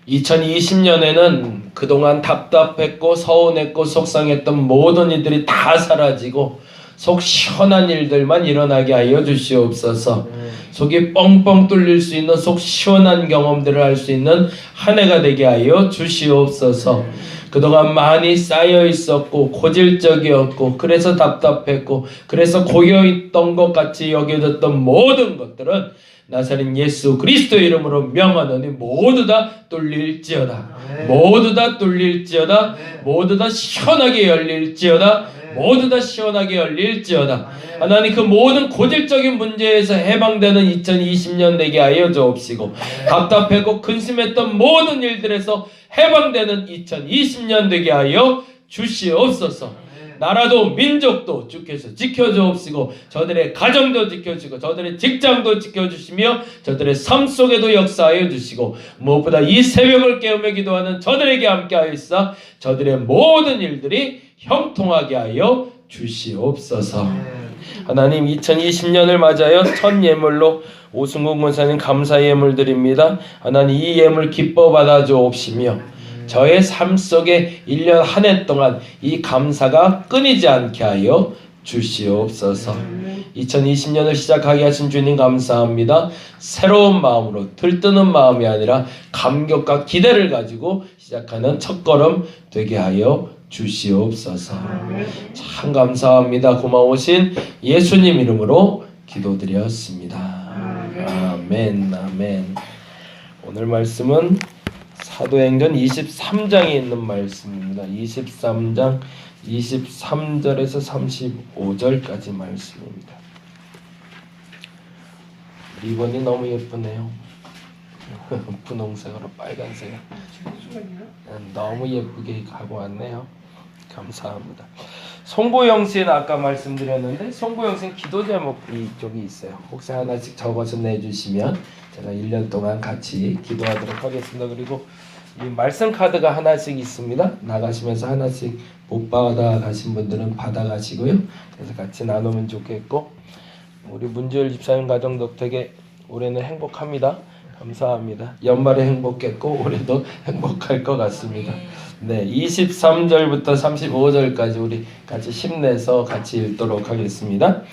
2020년에는 그동안 답답했고 서운했고 속상했던 모든 일들이 다 사라지고 속 시원한 일들만 일어나게 하여 주시옵소서. 속이 뻥뻥 뚫릴 수 있는 속 시원한 경험들을 할 수 있는 한 해가 되게 하여 주시옵소서. 그동안 많이 쌓여 있었고 고질적이었고 그래서 답답했고 그래서 고여있던 것 같이 여겨졌던 모든 것들은 나사렛 예수 그리스도의 이름으로 명하노니 모두 다 뚫릴지어다. 모두 다 뚫릴지어다. 모두 다 시원하게 열릴지어다. 모두 다 시원하게 열릴지어다. 하나님, 그 모든 고질적인 문제에서 해방되는 2020년 되게 하여 주옵시고, 답답하고 근심했던 모든 일들에서 해방되는 2020년 되게 하여 주시옵소서. 나라도 민족도 주께서 지켜주옵시고, 저들의 가정도 지켜주시고, 저들의 직장도 지켜주시며, 저들의 삶 속에도 역사하여 주시고, 무엇보다 이 새벽을 깨우며 기도하는 저들에게 함께하여 있어 저들의 모든 일들이 형통하게 하여 주시옵소서. 하나님, 2020년을 맞아요 첫 예물로 오승국 권사님 감사 예물 드립니다. 하나님, 이 예물 기뻐 받아 주옵시며 저의 삶 속에 1년 한 해 동안 이 감사가 끊이지 않게 하여 주시옵소서. 2020년을 시작하게 하신 주님 감사합니다. 새로운 마음으로 들뜨는 마음이 아니라 감격과 기대를 가지고 시작하는 첫걸음 되게 하여 주시옵소서. 참 감사합니다. 고마우신 예수님 이름으로 기도드렸습니다. 아멘. 아멘. 오늘 말씀은 사도행전 23장에 있는 말씀입니다. 23장 23절에서 35절까지 말씀입니다. 리본이 너무 예쁘네요. 분홍색으로 빨간색. 너무 예쁘게 하고 왔네요. 감사합니다. 송보영신 아까 말씀드렸는데 송보영신 기도 제목이 이쪽에 있어요. 혹시 하나씩 적어서 내주시면 제가 1년 동안 같이 기도하도록 하겠습니다. 그리고 이 말씀 카드가 하나씩 있습니다. 나가시면서 하나씩 못 받아가신 분들은 받아가시고요. 그래서 같이 나누면 좋겠고, 우리 문주열 집사님 가정도 되게 올해는 행복합니다. 감사합니다. 연말에 행복했고 올해도 행복할 것 같습니다. 네, 23절부터 35절까지 우리 같이 힘내서 같이 읽도록 하겠습니다.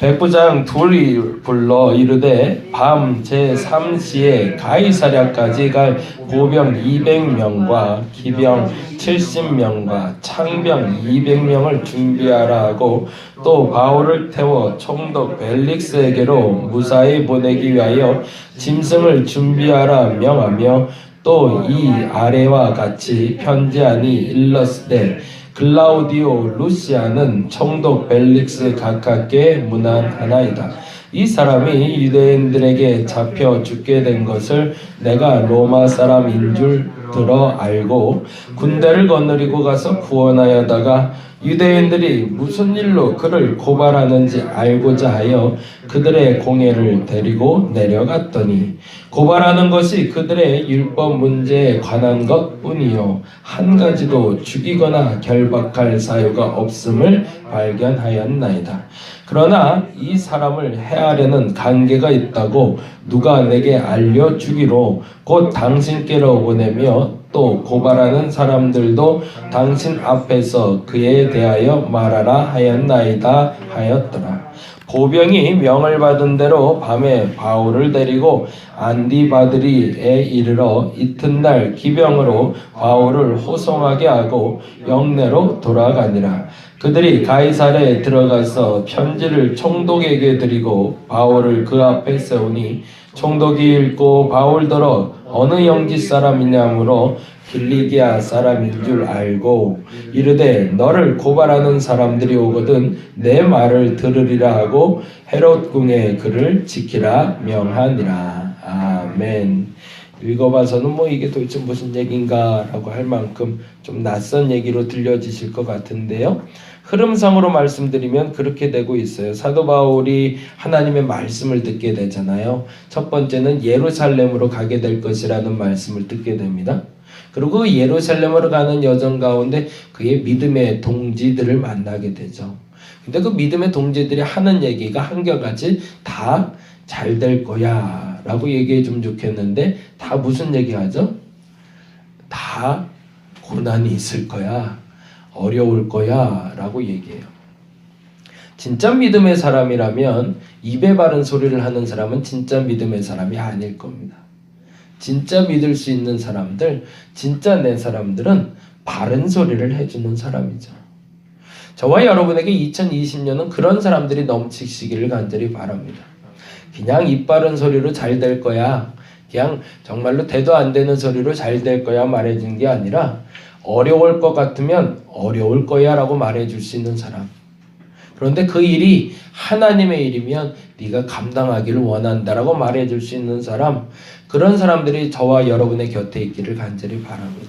백부장 둘이 불러 이르되 밤 제3시에 가이사랴까지 갈 보병 200명과 기병 70명과 창병 200명을 준비하라 하고, 또 바울을 태워 총독 벨릭스에게로 무사히 보내기 위하여 짐승을 준비하라 명하며, 또 이 아래와 같이 편지하니 일렀으되 글라우디오 루시아는 총독 벨릭스 가깝게 문안하나이다. 이 사람이 유대인들에게 잡혀 죽게 된 것을 내가 로마 사람인 줄 들어 알고 군대를 거느리고 가서 구원하여다가 유대인들이 무슨 일로 그를 고발하는지 알고자 하여 그들의 공회를 데리고 내려갔더니 고발하는 것이 그들의 율법 문제에 관한 것뿐이요 한 가지도 죽이거나 결박할 사유가 없음을 발견하였나이다. 그러나 이 사람을 해하려는 관계가 있다고 누가 내게 알려주기로 곧 당신께로 보내며, 또 고발하는 사람들도 당신 앞에서 그에 대하여 말하라 하였나이다 하였더라. 보병이 명을 받은 대로 밤에 바울을 데리고 안디바드리에 이르러 이튿날 기병으로 바울을 호송하게 하고 영내로 돌아가니라. 그들이 가이사랴에 들어가서 편지를 총독에게 드리고 바울을 그 앞에 세우니 총독이 읽고 바울더러 어느 영지 사람이냐므로 길리기아 사람인 줄 알고 이르되 너를 고발하는 사람들이 오거든 내 말을 들으리라 하고 헤롯 궁에 그를 지키라 명하니라. 아멘. 읽어봐서는 이게 도대체 무슨 얘기인가 라고 할 만큼 좀 낯선 얘기로 들려지실 것 같은데요. 흐름상으로 말씀드리면 그렇게 되고 있어요. 사도 바울이 하나님의 말씀을 듣게 되잖아요. 첫 번째는 예루살렘으로 가게 될 것이라는 말씀을 듣게 됩니다. 그리고 예루살렘으로 가는 여정 가운데 그의 믿음의 동지들을 만나게 되죠. 근데 그 믿음의 동지들이 하는 얘기가 한결같이 다 잘 될 거야 라고 얘기해 주면 좋겠는데 다 무슨 얘기 하죠? 다 고난이 있을 거야. 어려울 거야 라고 얘기해요. 진짜 믿음의 사람이라면 입에 바른 소리를 하는 사람은 진짜 믿음의 사람이 아닐 겁니다. 진짜 믿을 수 있는 사람들, 진짜 내 사람들은 바른 소리를 해주는 사람이죠. 저와 여러분에게 2020년은 그런 사람들이 넘치시기를 간절히 바랍니다. 그냥 입 바른 소리로 잘 될 거야, 그냥 정말로 대도 안 되는 소리로 잘 될 거야 말해준 게 아니라 어려울 것 같으면 어려울 거야 라고 말해줄 수 있는 사람. 그런데 그 일이 하나님의 일이면 네가 감당하기를 원한다라고 말해줄 수 있는 사람, 그런 사람들이 저와 여러분의 곁에 있기를 간절히 바랍니다.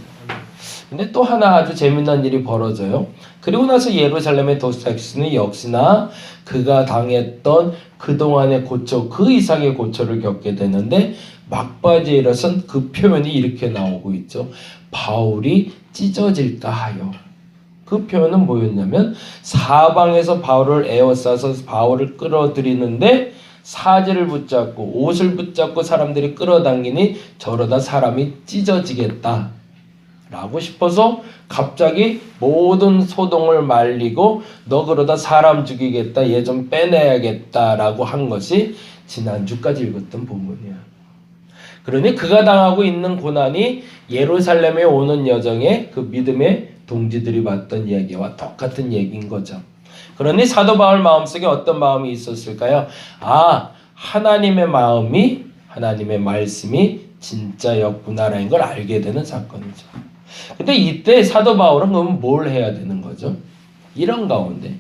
근데 또 하나 아주 재미난 일이 벌어져요. 그리고 나서 예루살렘에 도착했으니 역시나 그가 당했던 그동안의 고초, 그 이상의 고초를 겪게 되는데 막바지에 이르러선 그 표현이 이렇게 나오고 있죠. 바울이 찢어질까 하여. 그 표현은 뭐였냐면 사방에서 바울을 에워싸서 바울을 끌어들이는데 사지를 붙잡고 옷을 붙잡고 사람들이 끌어당기니 저러다 사람이 찢어지겠다 라고 싶어서 갑자기 모든 소동을 말리고 너 그러다 사람 죽이겠다, 얘 좀 빼내야겠다 라고 한 것이 지난주까지 읽었던 본문이야. 그러니 그가 당하고 있는 고난이 예루살렘에 오는 여정에 그 믿음의 동지들이 봤던 이야기와 똑같은 얘기인 거죠. 그러니 사도 바울 마음속에 어떤 마음이 있었을까요? 아, 하나님의 마음이, 하나님의 말씀이 진짜였구나라는 걸 알게 되는 사건이죠. 근데 이때 사도 바울은 그럼 뭘 해야 되는 거죠? 이런 가운데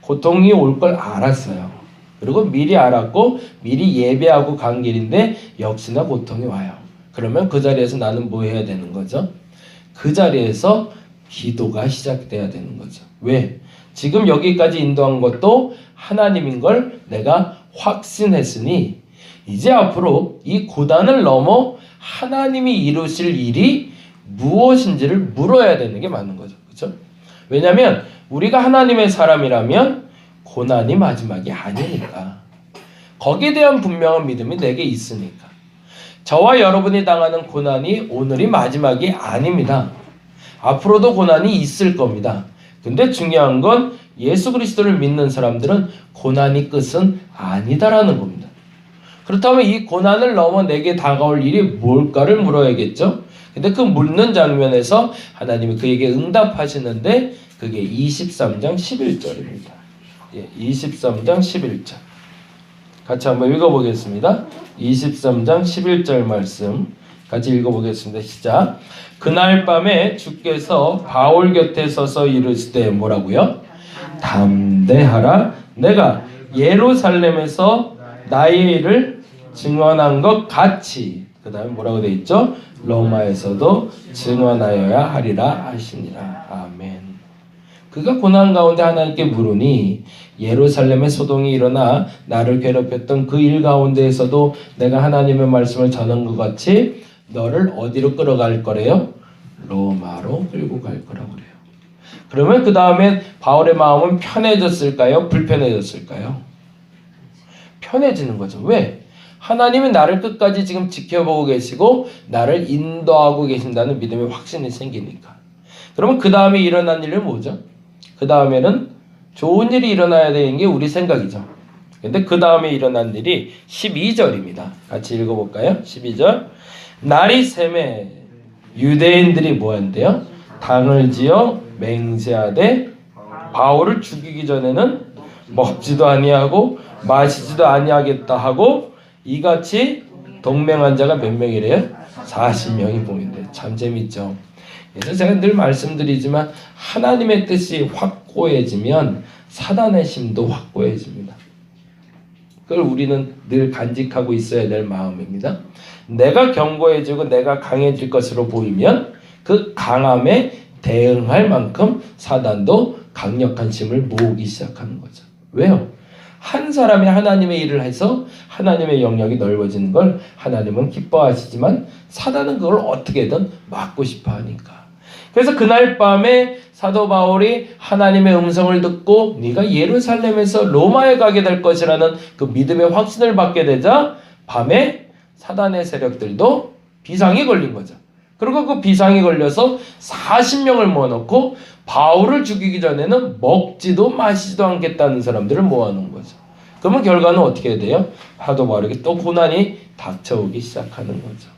고통이 올 걸 알았어요. 그리고 미리 알았고 미리 예배하고 간 길인데 역시나 고통이 와요. 그러면 그 자리에서 나는 뭐 해야 되는 거죠? 그 자리에서 기도가 시작돼야 되는 거죠. 왜? 지금 여기까지 인도한 것도 하나님인 걸 내가 확신했으니 이제 앞으로 이 고난을 넘어 하나님이 이루실 일이 무엇인지를 물어야 되는 게 맞는 거죠. 그렇죠? 왜냐하면 우리가 하나님의 사람이라면 고난이 마지막이 아니니까. 거기에 대한 분명한 믿음이 내게 있으니까. 저와 여러분이 당하는 고난이 오늘이 마지막이 아닙니다. 앞으로도 고난이 있을 겁니다. 근데 중요한 건 예수 그리스도를 믿는 사람들은 고난이 끝은 아니다라는 겁니다. 그렇다면 이 고난을 넘어 내게 다가올 일이 뭘까를 물어야겠죠. 근데 그 묻는 장면에서 하나님이 그에게 응답하시는데 그게 23장 11절입니다. 23장 11절. 같이 한번 읽어보겠습니다. 23장 11절 말씀 같이 읽어보겠습니다. 시작. 그날 밤에 주께서 바울 곁에 서서 이르시되 뭐라고요? 담대하라. 내가 예루살렘에서 나의 일을 증언한 것 같이, 그 다음에 뭐라고 되어 있죠? 로마에서도 증언하여야 하리라 하시니라. 아멘. 그가 고난 가운데 하나님께 물으니 예루살렘에 소동이 일어나 나를 괴롭혔던 그 일 가운데에서도 내가 하나님의 말씀을 전한 것 같이 너를 어디로 끌어갈 거래요? 로마로 끌고 갈 거라고 그래요. 그러면 그 다음에 바울의 마음은 편해졌을까요? 불편해졌을까요? 편해지는 거죠. 왜? 하나님은 나를 끝까지 지금 지켜보고 계시고 나를 인도하고 계신다는 믿음의 확신이 생기니까. 그러면 그 다음에 일어난 일은 뭐죠? 그 다음에는 좋은 일이 일어나야 되는 게 우리 생각이죠. 근데 그 다음에 일어난 일이 12절입니다. 같이 읽어볼까요? 12절. 날이 새매 유대인들이 뭐한대요? 당을 지어 맹세하되 바울을 죽이기 전에는 먹지도 아니하고 마시지도 아니하겠다 하고 이같이 동맹한 자가 몇 명이래요? 40명이 보인대. 참 재밌죠. 그래서 제가 늘 말씀드리지만 하나님의 뜻이 확고해지면 사단의 힘도 확고해집니다. 그걸 우리는 늘 간직하고 있어야 될 마음입니다. 내가 견고해지고 내가 강해질 것으로 보이면 그 강함에 대응할 만큼 사단도 강력한 힘을 모으기 시작하는 거죠. 왜요? 한 사람이 하나님의 일을 해서 하나님의 영역이 넓어지는 걸 하나님은 기뻐하시지만 사단은 그걸 어떻게든 막고 싶어 하니까. 그래서 그날 밤에 사도 바울이 하나님의 음성을 듣고 네가 예루살렘에서 로마에 가게 될 것이라는 그 믿음의 확신을 받게 되자 밤에 사단의 세력들도 비상이 걸린 거죠. 그리고 그 비상이 걸려서 40명을 모아놓고 바울을 죽이기 전에는 먹지도 마시지도 않겠다는 사람들을 모아놓은 거죠. 그러면 결과는 어떻게 돼요? 하도 모르게 또 고난이 닥쳐오기 시작하는 거죠.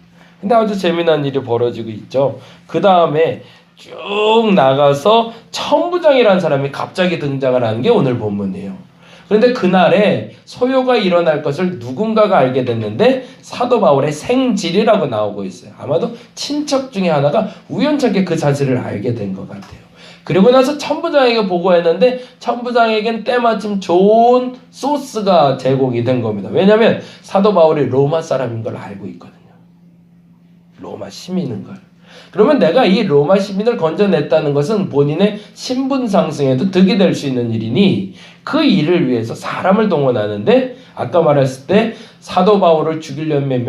근데 아주 재미난 일이 벌어지고 있죠. 그 다음에 쭉 나가서 천부장이라는 사람이 갑자기 등장을 하는 게 오늘 본문이에요. 그런데 그날에 소요가 일어날 것을 누군가가 알게 됐는데 사도 바울의 생질이라고 나오고 있어요. 아마도 친척 중에 하나가 우연찮게 그 사실을 알게 된 것 같아요. 그리고 나서 천부장에게 보고했는데 천부장에겐 때마침 좋은 소스가 제공이 된 겁니다. 왜냐하면 사도 바울이 로마 사람인 걸 알고 있거든요. 로마 시민인 걸. 그러면 내가 이 로마 시민을 건져냈다는 것은 본인의 신분 상승에도 득이 될 수 있는 일이니 그 일을 위해서 사람을 동원하는데 아까 말했을 때 사도 바울을 죽이려면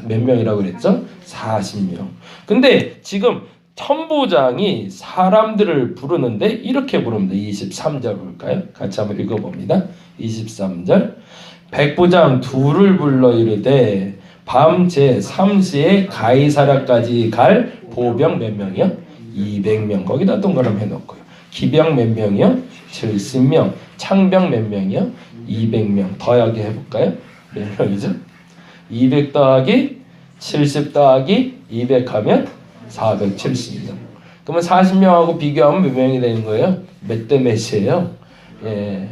몇 명이라고 그랬죠? 40명. 근데 지금 천부장이 사람들을 부르는데 이렇게 부릅니다. 23절 볼까요? 같이 한번 읽어봅니다. 23절 백부장 둘을 불러 이르되 밤 제3시에 가이사랴까지 갈 보병 몇 명이요? 200명. 거기다 동그라미 해놓고요. 기병 몇 명이요? 70명. 창병 몇 명이요? 200명. 더하기 해볼까요? 몇 명이죠? 200 더하기 70 더하기 200 하면 470명. 그러면 40명하고 비교하면 몇 명이 되는 거예요? 몇 대 몇이에요? 예.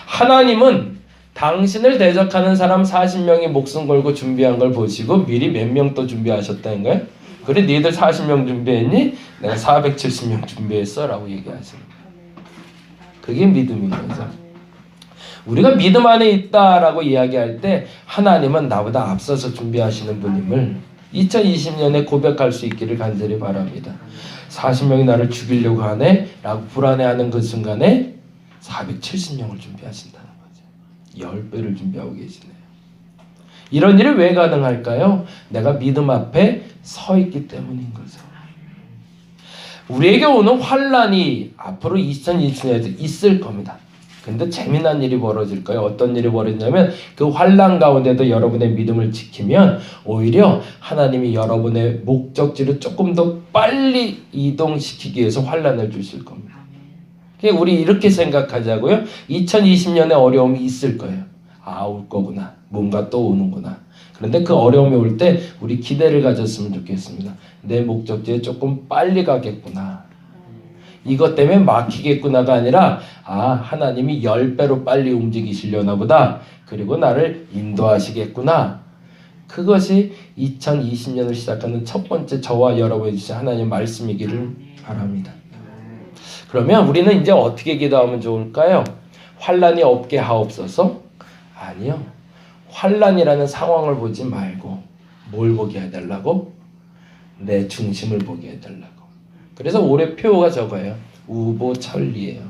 하나님은 당신을 대적하는 사람 40명이 목숨 걸고 준비한 걸 보시고 미리 몇 명 또 준비하셨다는 거예요? 그래 니들 40명 준비했니? 내가 470명 준비했어 라고 얘기하시는 거예요. 그게 믿음인 거죠. 우리가 믿음 안에 있다라고 이야기할 때 하나님은 나보다 앞서서 준비하시는 분임을 2020년에 고백할 수 있기를 간절히 바랍니다. 40명이 나를 죽이려고 하네 라고 불안해하는 그 순간에 470명을 준비하신다는 거죠. 10배를 준비하고 계시네요. 이런 일이 왜 가능할까요? 내가 믿음 앞에 서 있기 때문인 거죠. 우리에게 오는 환난이 앞으로 2020년에도 있을 겁니다. 근데 재미난 일이 벌어질 거예요. 어떤 일이 벌어지냐면 그 환난 가운데도 여러분의 믿음을 지키면 오히려 하나님이 여러분의 목적지를 조금 더 빨리 이동시키기 위해서 환난을 주실 겁니다. 우리 이렇게 생각하자고요. 2020년에 어려움이 있을 거예요. 아, 올 거구나. 뭔가 또 오는구나. 그런데 그 어려움이 올 때 우리 기대를 가졌으면 좋겠습니다. 내 목적지에 조금 빨리 가겠구나. 이것 때문에 막히겠구나가 아니라 아, 하나님이 10배로 빨리 움직이시려나 보다. 그리고 나를 인도하시겠구나. 그것이 2020년을 시작하는 첫 번째 저와 여러분이 주신 하나님의 말씀이기를 바랍니다. 그러면 우리는 이제 어떻게 기도하면 좋을까요? 환난이 없게 하옵소서? 아니요. 환난이라는 상황을 보지 말고 뭘 보게 해달라고? 내 중심을 보게 해달라고. 그래서 올해 표가 저거예요. 우보천리예요.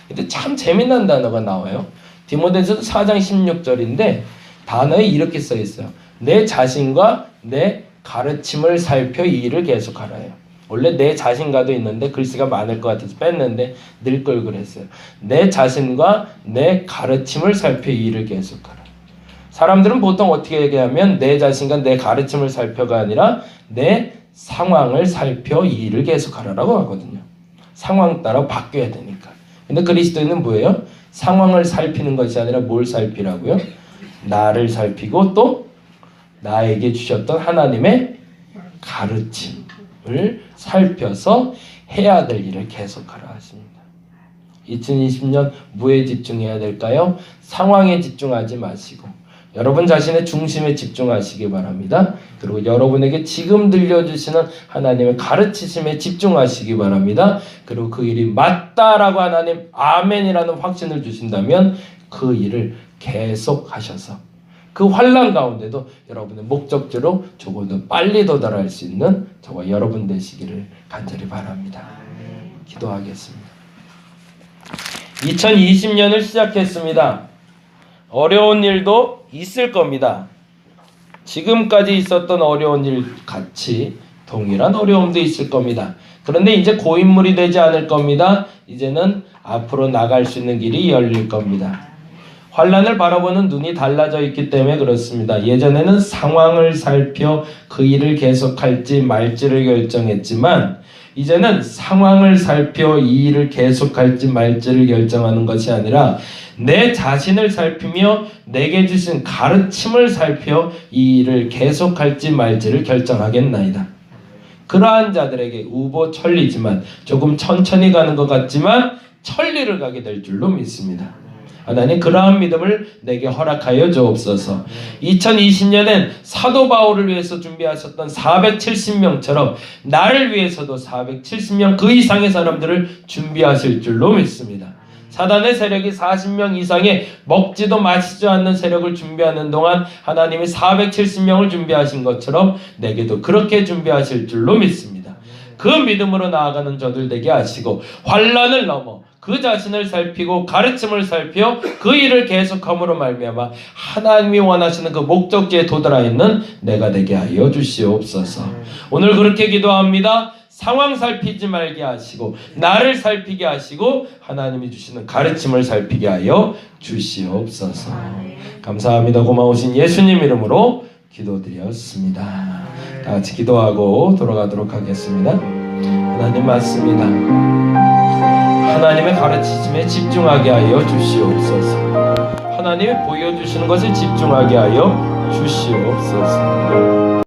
근데 참 재미난 단어가 나와요. 디모데전서 4장 16절인데 단어에 이렇게 써 있어요. 내 자신과 내 가르침을 살펴 이 일을 계속하라요. 원래 내 자신과도 있는데 글씨가 많을 것 같아서 뺐는데 늘 걸 그랬어요. 내 자신과 내 가르침을 살펴 이 일을 계속하라. 사람들은 보통 어떻게 얘기하면 내 자신과 내 가르침을 살펴가 아니라 내 상황을 살펴 이 일을 계속하라라고 하거든요. 상황 따라 바뀌어야 되니까. 근데 그리스도인은 뭐예요? 상황을 살피는 것이 아니라 뭘 살피라고요? 나를 살피고 또 나에게 주셨던 하나님의 가르침을 살펴서 해야 될 일을 계속하라 하십니다. 2020년 뭐에 집중해야 될까요? 상황에 집중하지 마시고 여러분 자신의 중심에 집중하시기 바랍니다. 그리고 여러분에게 지금 들려주시는 하나님의 가르치심에 집중하시기 바랍니다. 그리고 그 일이 맞다라고 하나님 아멘이라는 확신을 주신다면 그 일을 계속 하셔서 그 환난 가운데도 여러분의 목적지로 조금 더 빨리 도달할 수 있는 저와 여러분 되시기를 간절히 바랍니다. 기도하겠습니다. 2020년을 시작했습니다. 어려운 일도 있을 겁니다. 지금까지 있었던 어려운 일 같이 동일한 어려움도 있을 겁니다. 그런데 이제 고인물이 되지 않을 겁니다. 이제는 앞으로 나갈 수 있는 길이 열릴 겁니다. 환난을 바라보는 눈이 달라져 있기 때문에 그렇습니다. 예전에는 상황을 살펴 그 일을 계속할지 말지를 결정했지만 이제는 상황을 살펴 이 일을 계속할지 말지를 결정하는 것이 아니라 내 자신을 살피며 내게 주신 가르침을 살펴 이 일을 계속할지 말지를 결정하겠나이다. 그러한 자들에게 우보천리지만 조금 천천히 가는 것 같지만 천리를 가게 될 줄로 믿습니다. 하나님 그러한 믿음을 내게 허락하여 주옵소서. 2020년엔 사도 바울을 위해서 준비하셨던 470명처럼 나를 위해서도 470명 그 이상의 사람들을 준비하실 줄로 믿습니다. 사단의 세력이 40명 이상의 먹지도 마시지도 않는 세력을 준비하는 동안 하나님이 470명을 준비하신 것처럼 내게도 그렇게 준비하실 줄로 믿습니다. 그 믿음으로 나아가는 저들 되게 하시고 환난을 넘어 그 자신을 살피고 가르침을 살펴 그 일을 계속함으로 말미암아 하나님이 원하시는 그 목적지에 도달하 있는 내가 되게 하여 주시옵소서. 오늘 그렇게 기도합니다. 상황 살피지 말게 하시고 나를 살피게 하시고 하나님이 주시는 가르침을 살피게 하여 주시옵소서. 감사합니다. 고마우신 예수님 이름으로 기도드렸습니다. 다 같이 기도하고 돌아가도록 하겠습니다. 하나님 맞습니다. 하나님의 가르치심에 집중하게 하여 주시옵소서. 하나님이 보여주시는 것에 집중하게 하여 주시옵소서.